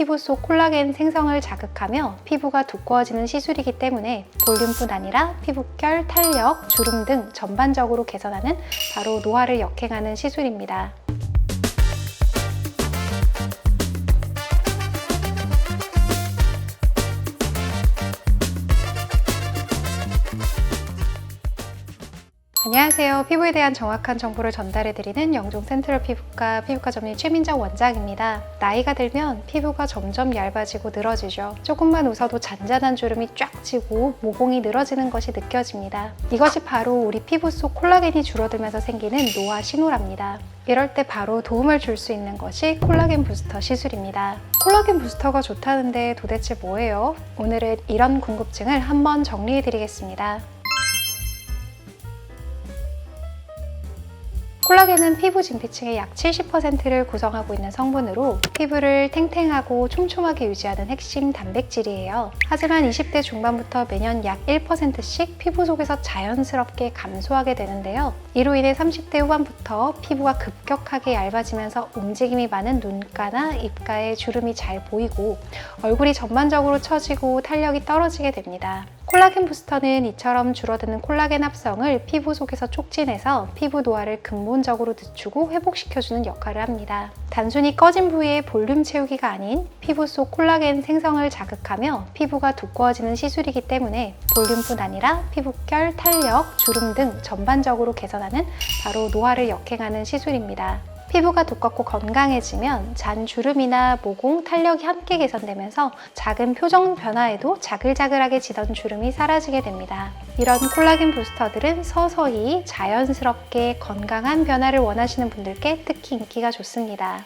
피부 속 콜라겐 생성을 자극하며 피부가 두꺼워지는 시술이기 때문에 볼륨뿐 아니라 피부결, 탄력, 주름 등 전반적으로 개선하는 바로 노화를 역행하는 시술입니다. 안녕하세요. 피부에 대한 정확한 정보를 전달해드리는 영종 센트럴 피부과 전문의 최민정 원장입니다. 나이가 들면 피부가 점점 얇아지고 늘어지죠. 조금만 웃어도 잔잔한 주름이 쫙 지고 모공이 늘어지는 것이 느껴집니다. 이것이 바로 우리 피부 속 콜라겐이 줄어들면서 생기는 노화 신호랍니다. 이럴 때 바로 도움을 줄 수 있는 것이 콜라겐 부스터 시술입니다. 콜라겐 부스터가 좋다는데 도대체 뭐예요? 오늘은 이런 궁금증을 한번 정리해드리겠습니다. 콜라겐은 피부 진피층의 약 70%를 구성하고 있는 성분으로 피부를 탱탱하고 촘촘하게 유지하는 핵심 단백질이에요. 하지만 20대 중반부터 매년 약 1%씩 피부 속에서 자연스럽게 감소하게 되는데요. 이로 인해 30대 후반부터 피부가 급격하게 얇아지면서 움직임이 많은 눈가나 입가에 주름이 잘 보이고 얼굴이 전반적으로 처지고 탄력이 떨어지게 됩니다. 콜라겐 부스터는 이처럼 줄어드는 콜라겐 합성을 피부 속에서 촉진해서 피부 노화를 근본적으로 늦추고 회복시켜주는 역할을 합니다. 단순히 꺼진 부위의 볼륨 채우기가 아닌 피부 속 콜라겐 생성을 자극하며 피부가 두꺼워지는 시술이기 때문에 볼륨뿐 아니라 피부결, 탄력, 주름 등 전반적으로 개선하는 바로 노화를 역행하는 시술입니다. 피부가 두껍고 건강해지면 잔주름이나 모공, 탄력이 함께 개선되면서 작은 표정 변화에도 자글자글하게 지던 주름이 사라지게 됩니다. 이런 콜라겐 부스터들은 서서히 자연스럽게 건강한 변화를 원하시는 분들께 특히 인기가 좋습니다.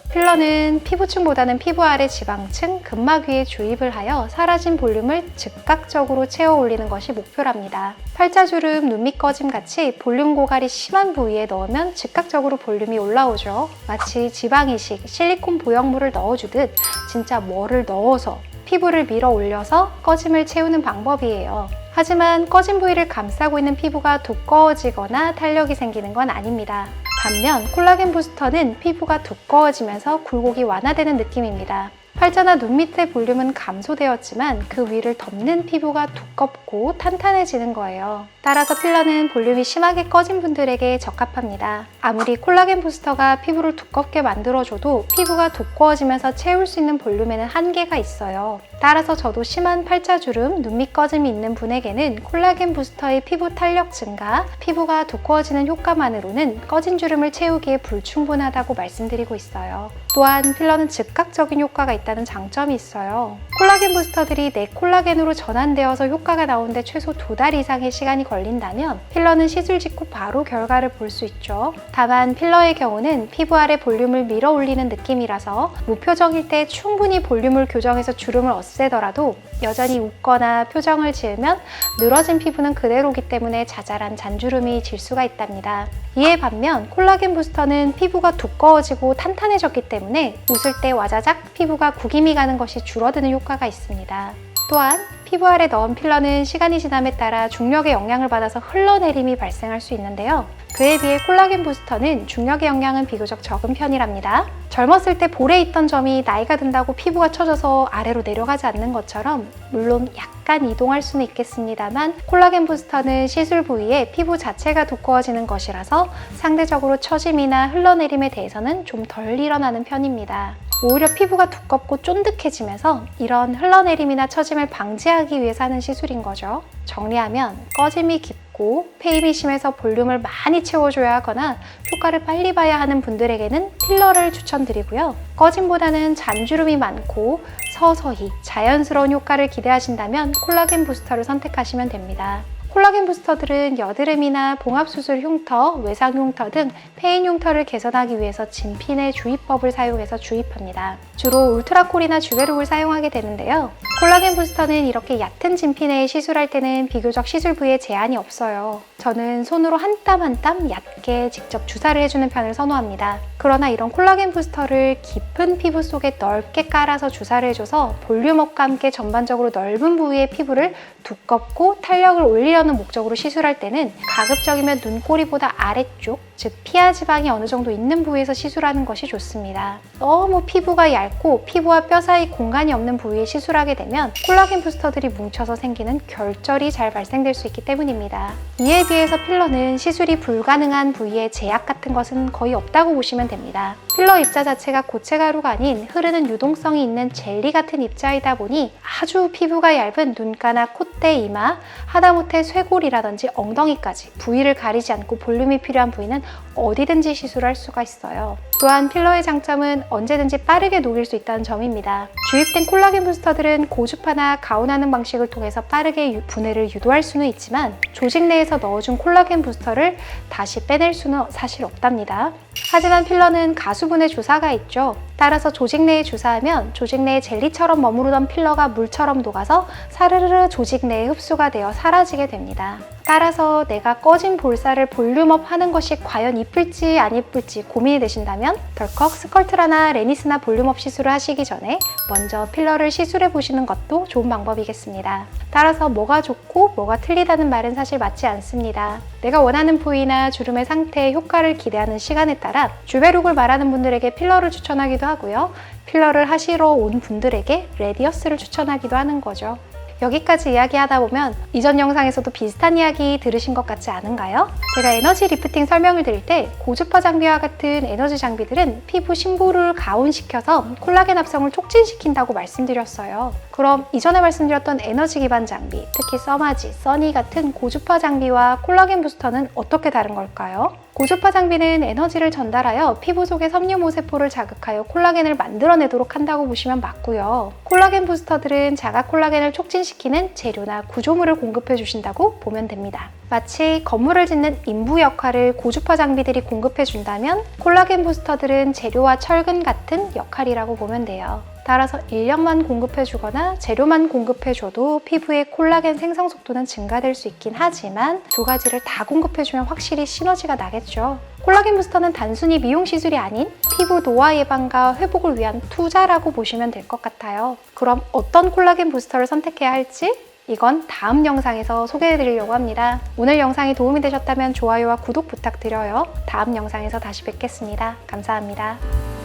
필러는 피부층보다는 피부 아래 지방층, 근막 위에 주입을 하여 사라진 볼륨을 즉각적으로 채워 올리는 것이 목표랍니다. 팔자주름, 눈밑 꺼짐 같이 볼륨 고갈이 심한 부위에 넣으면 즉각적으로 볼륨이 올라오죠. 마치 지방 이식, 실리콘 보형물을 넣어주듯 진짜 뭐를 넣어서 피부를 밀어 올려서 꺼짐을 채우는 방법이에요. 하지만 꺼진 부위를 감싸고 있는 피부가 두꺼워지거나 탄력이 생기는 건 아닙니다. 반면 콜라겐 부스터는 피부가 두꺼워지면서 굴곡이 완화되는 느낌입니다. 팔자나 눈 밑의 볼륨은 감소되었지만 그 위를 덮는 피부가 두껍고 탄탄해지는 거예요. 따라서 필러는 볼륨이 심하게 꺼진 분들에게 적합합니다. 아무리 콜라겐 부스터가 피부를 두껍게 만들어줘도 피부가 두꺼워지면서 채울 수 있는 볼륨에는 한계가 있어요. 따라서 저도 심한 팔자주름, 눈밑 꺼짐이 있는 분에게는 콜라겐 부스터의 피부 탄력 증가, 피부가 두꺼워지는 효과만으로는 꺼진 주름을 채우기에 불충분하다고 말씀드리고 있어요. 또한 필러는 즉각적인 효과가 있다는 장점이 있어요. 콜라겐 부스터들이 내 콜라겐으로 전환되어서 효과가 나오는데 최소 2달 이상의 시간이 걸린다면 필러는 시술 직후 바로 결과를 볼 수 있죠. 다만 필러의 경우는 피부 아래 볼륨을 밀어 올리는 느낌이라서 무표정일 때 충분히 볼륨을 교정해서 주름을 없애더라도 여전히 웃거나 표정을 지으면 늘어진 피부는 그대로기 때문에 자잘한 잔주름이 질 수가 있답니다. 이에 반면 콜라겐 부스터는 피부가 두꺼워지고 탄탄해졌기 때문에 웃을 때 와자작 피부가 구김이 가는 것이 줄어드는 효과가 있습니다. 또한 피부 아래 넣은 필러는 시간이 지남에 따라 중력의 영향을 받아서 흘러내림이 발생할 수 있는데요. 그에 비해 콜라겐 부스터는 중력의 영향은 비교적 적은 편이랍니다. 젊었을 때 볼에 있던 점이 나이가 든다고 피부가 처져서 아래로 내려가지 않는 것처럼 물론 약간 이동할 수는 있겠습니다만 콜라겐 부스터는 시술 부위에 피부 자체가 두꺼워지는 것이라서 상대적으로 처짐이나 흘러내림에 대해서는 좀 덜 일어나는 편입니다. 오히려 피부가 두껍고 쫀득해지면서 이런 흘러내림이나 처짐을 방지하기 위해서 하는 시술인 거죠. 정리하면 꺼짐이 깊고 페임이 심해서 볼륨을 많이 채워줘야 하거나 효과를 빨리 봐야 하는 분들에게는 필러를 추천드리고요. 꺼짐보다는 잔주름이 많고 서서히 자연스러운 효과를 기대하신다면 콜라겐 부스터를 선택하시면 됩니다. 콜라겐 부스터들은 여드름이나 봉합수술 흉터, 외상 흉터 등 폐인 흉터를 개선하기 위해서 진피내 주입법을 사용해서 주입합니다. 주로 울트라콜이나 주베룩을 사용하게 되는데요. 콜라겐 부스터는 이렇게 얕은 진피내에 시술할 때는 비교적 시술 부위에 제한이 없어요. 저는 손으로 한 땀 한 땀 얕게 직접 주사를 해주는 편을 선호합니다. 그러나 이런 콜라겐 부스터를 깊은 피부 속에 넓게 깔아서 주사를 해줘서 볼륨업과 함께 전반적으로 넓은 부위의 피부를 두껍고 탄력을 올리려는 목적으로 시술할 때는 가급적이면 눈꼬리보다 아래쪽 즉 피하 지방이 어느 정도 있는 부위에서 시술하는 것이 좋습니다. 너무 피부가 얇고 피부와 뼈 사이 공간이 없는 부위에 시술하게 되면 콜라겐 부스터들이 뭉쳐서 생기는 결절이 잘 발생될 수 있기 때문입니다. 이에 비해서 필러는 시술이 불가능한 부위에 제약 같은 것은 거의 없다고 보시면 됩니다. 필러 입자 자체가 고체 가루가 아닌 흐르는 유동성이 있는 젤리 같은 입자이다 보니 아주 피부가 얇은 눈가나 콧대, 이마, 하다못해 쇄골이라든지 엉덩이까지 부위를 가리지 않고 볼륨이 필요한 부위는 어디든지 시술할 수가 있어요. 또한 필러의 장점은 언제든지 빠르게 녹일 수 있다는 점입니다. 주입된 콜라겐 부스터들은 고주파나 가온하는 방식을 통해서 빠르게 분해를 유도할 수는 있지만 조직 내에서 넣어준 콜라겐 부스터를 다시 빼낼 수는 사실 없답니다. 하지만 필러는 가수분해 주사가 있죠. 따라서 조직 내에 주사하면 조직 내에 젤리처럼 머무르던 필러가 물처럼 녹아서 사르르 조직 내에 흡수가 되어 사라지게 됩니다. 따라서 내가 꺼진 볼살을 볼륨업 하는 것이 과연 이쁠지 안 이쁠지 고민이 되신다면 덜컥 스컬트라나 레니스나 볼륨업 시술을 하시기 전에 먼저 필러를 시술해 보시는 것도 좋은 방법이겠습니다. 따라서 뭐가 좋고 뭐가 틀리다는 말은 사실 맞지 않습니다. 내가 원하는 부위나 주름의 상태의 효과를 기대하는 시간에 따라 주베룩을 말하는 분들에게 필러를 추천하기도 하고요. 필러를 하시러 온 분들에게 레디어스를 추천하기도 하는 거죠. 여기까지 이야기하다 보면 이전 영상에서도 비슷한 이야기 들으신 것 같지 않은가요? 제가 에너지 리프팅 설명을 드릴 때 고주파 장비와 같은 에너지 장비들은 피부 심부를 가온시켜서 콜라겐 합성을 촉진시킨다고 말씀드렸어요. 그럼 이전에 말씀드렸던 에너지 기반 장비, 특히 써마지, 써니 같은 고주파 장비와 콜라겐 부스터는 어떻게 다른 걸까요? 고주파 장비는 에너지를 전달하여 피부 속의 섬유모 세포를 자극하여 콜라겐을 만들어내도록 한다고 보시면 맞고요. 콜라겐 부스터들은 자가 콜라겐을 촉진시키는 재료나 구조물을 공급해 주신다고 보면 됩니다. 마치 건물을 짓는 인부 역할을 고주파 장비들이 공급해 준다면 콜라겐 부스터들은 재료와 철근 같은 역할이라고 보면 돼요. 따라서 인력만 공급해주거나 재료만 공급해줘도 피부의 콜라겐 생성 속도는 증가될 수 있긴 하지만 두 가지를 다 공급해주면 확실히 시너지가 나겠죠. 콜라겐 부스터는 단순히 미용 시술이 아닌 피부 노화 예방과 회복을 위한 투자라고 보시면 될 것 같아요. 그럼 어떤 콜라겐 부스터를 선택해야 할지? 이건 다음 영상에서 소개해드리려고 합니다. 오늘 영상이 도움이 되셨다면 좋아요와 구독 부탁드려요. 다음 영상에서 다시 뵙겠습니다. 감사합니다.